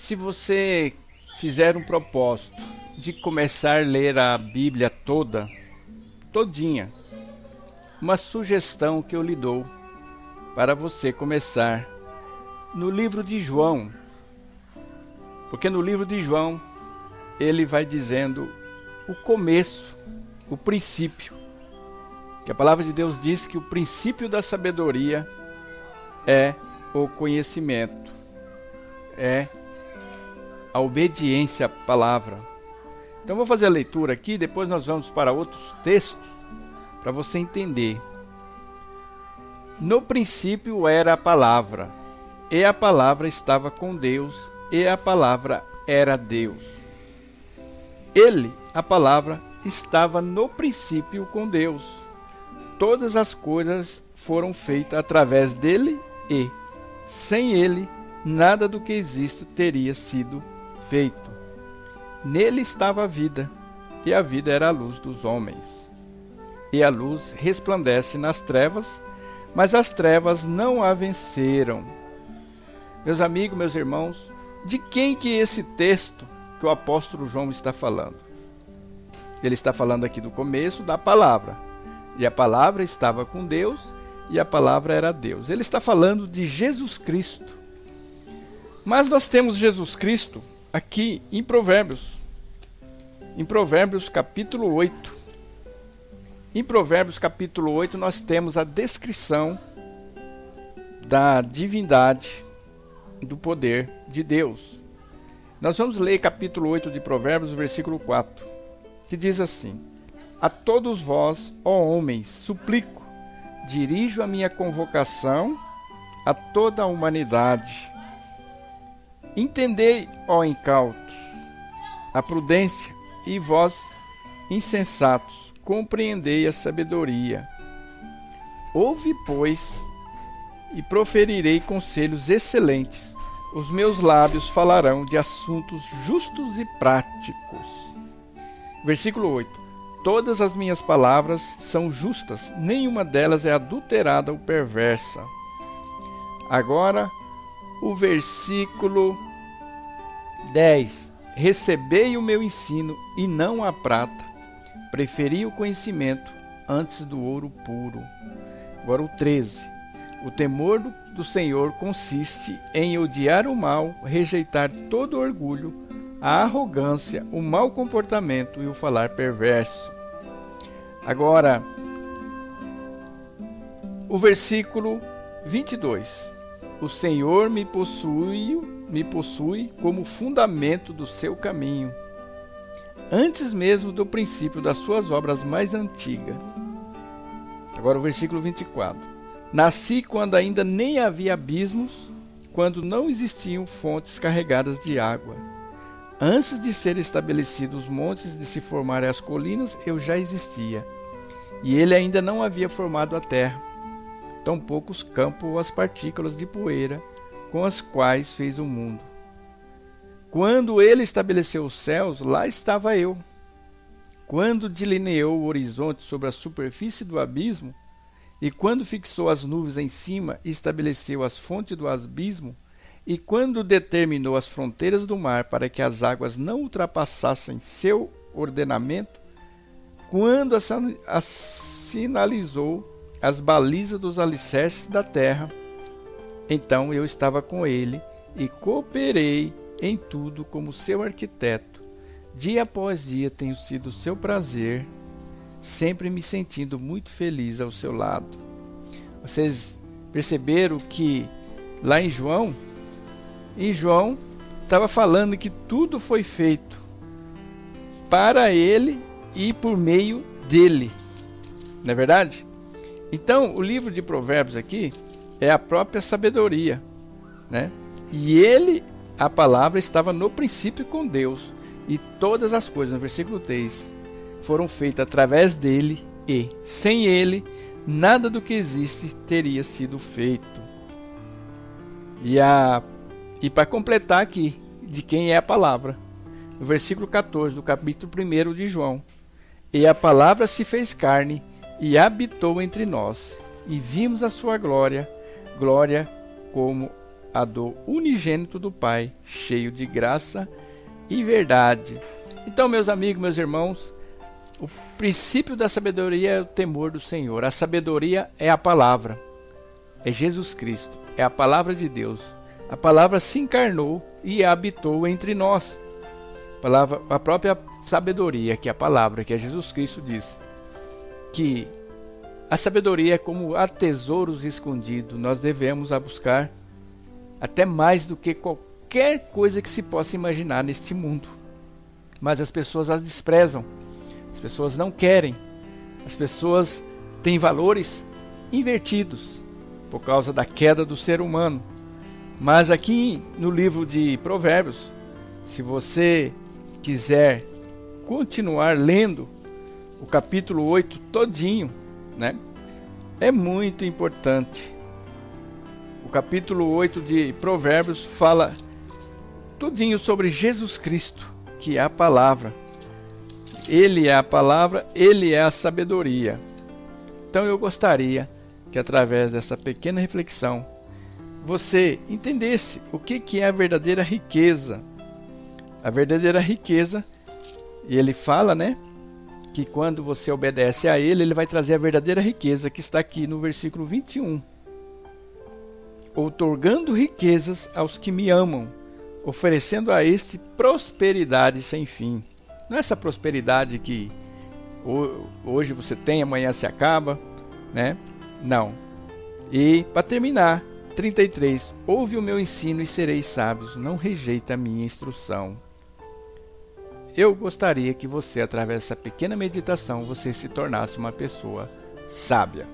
Se você fizer um propósito de começar a ler a Bíblia todinha, uma sugestão que eu lhe dou para você começar no livro de João, porque no livro de João ele vai dizendo o começo, o princípio, que a palavra de Deus diz que o princípio da sabedoria é o conhecimento, é a obediência à palavra. Então vou fazer a leitura aqui, depois nós vamos para outros textos para você entender. No princípio era a palavra, e a palavra estava com Deus, e a palavra era Deus. Ele, a palavra, estava no princípio com Deus. Todas as coisas foram feitas através dele e, sem ele, nada do que existe teria sido feito. Nele estava a vida, e a vida era a luz dos homens. E a luz resplandece nas trevas, mas as trevas não a venceram. Meus amigos, meus irmãos, de quem que esse texto que o apóstolo João está falando? Ele está falando aqui do começo da palavra. E a palavra estava com Deus, e a palavra era Deus. Ele está falando de Jesus Cristo. Mas nós temos Jesus Cristo aqui em Provérbios. Em Provérbios capítulo 8. Em Provérbios capítulo 8 nós temos a descrição da divindade, do poder de Deus. Nós vamos ler capítulo 8 de Provérbios, versículo 4, que diz assim: A todos vós, ó homens, suplico, dirijo a minha convocação a toda a humanidade. Entendei, ó incautos, a prudência, e vós, insensatos, compreendei a sabedoria. Ouve, pois, e proferirei conselhos excelentes. Os meus lábios falarão de assuntos justos e práticos. Versículo 8. Todas as minhas palavras são justas, nenhuma delas é adulterada ou perversa. Agora, o versículo 10. Recebei o meu ensino e não a prata. Preferi o conhecimento antes do ouro puro. Agora o 13. O temor do Senhor consiste em odiar o mal, rejeitar todo orgulho, a arrogância, o mau comportamento e o falar perverso. Agora, o versículo 22. O Senhor me possui como fundamento do seu caminho, antes mesmo do princípio das suas obras mais antigas. Agora o versículo 24. Nasci quando ainda nem havia abismos, quando não existiam fontes carregadas de água. Antes de serem estabelecidos os montes, de se formarem as colinas, eu já existia. E ele ainda não havia formado a terra, tampouco os campos ou as partículas de poeira com as quais fez o mundo. Quando ele estabeleceu os céus, lá estava eu. Quando delineou o horizonte sobre a superfície do abismo, e quando fixou as nuvens em cima e estabeleceu as fontes do abismo, e quando determinou as fronteiras do mar para que as águas não ultrapassassem seu ordenamento, quando sinalizou as balizas dos alicerces da terra, então eu estava com ele e cooperei em tudo como seu arquiteto. Dia após dia tenho sido seu prazer, sempre me sentindo muito feliz ao seu lado. Vocês perceberam que lá em João estava falando que tudo foi feito para ele e por meio dele, não é verdade? Então o livro de Provérbios aqui é a própria sabedoria, né? E ele, a palavra, estava no princípio com Deus, e todas as coisas, no versículo 3, foram feitas através dele, e sem ele nada do que existe teria sido feito. E para completar aqui, de quem é a palavra, no versículo 14 do capítulo 1 de João: E a palavra se fez carne e habitou entre nós, e vimos a sua glória, glória como a do unigênito do Pai, cheio de graça e verdade. Então, meus amigos, meus irmãos, o princípio da sabedoria é o temor do Senhor. A sabedoria é a palavra, é Jesus Cristo, é a palavra de Deus. A palavra se encarnou e habitou entre nós. A própria sabedoria, que é a palavra, que é Jesus Cristo, diz que a sabedoria é como a tesouros escondidos. Nós devemos a buscar até mais do que qualquer coisa que se possa imaginar neste mundo. Mas as pessoas as desprezam, as pessoas não querem, as pessoas têm valores invertidos por causa da queda do ser humano. Mas aqui no livro de Provérbios, se você quiser continuar lendo o capítulo 8 todinho, né? É muito importante. O capítulo 8 de Provérbios fala todinho sobre Jesus Cristo, que é a palavra. Ele é a palavra, ele é a sabedoria. Então eu gostaria que através dessa pequena reflexão você entendesse o que é a verdadeira riqueza. A verdadeira riqueza, e ele fala, né, que quando você obedece a ele, ele vai trazer a verdadeira riqueza, que está aqui no versículo 21. Outorgando riquezas aos que me amam, oferecendo a este prosperidade sem fim. Não é essa prosperidade que hoje você tem, amanhã se acaba, né? Não. E para terminar, 33. Ouve o meu ensino e sereis sábios, não rejeita a minha instrução. Eu gostaria que você, através dessa pequena meditação, você se tornasse uma pessoa sábia.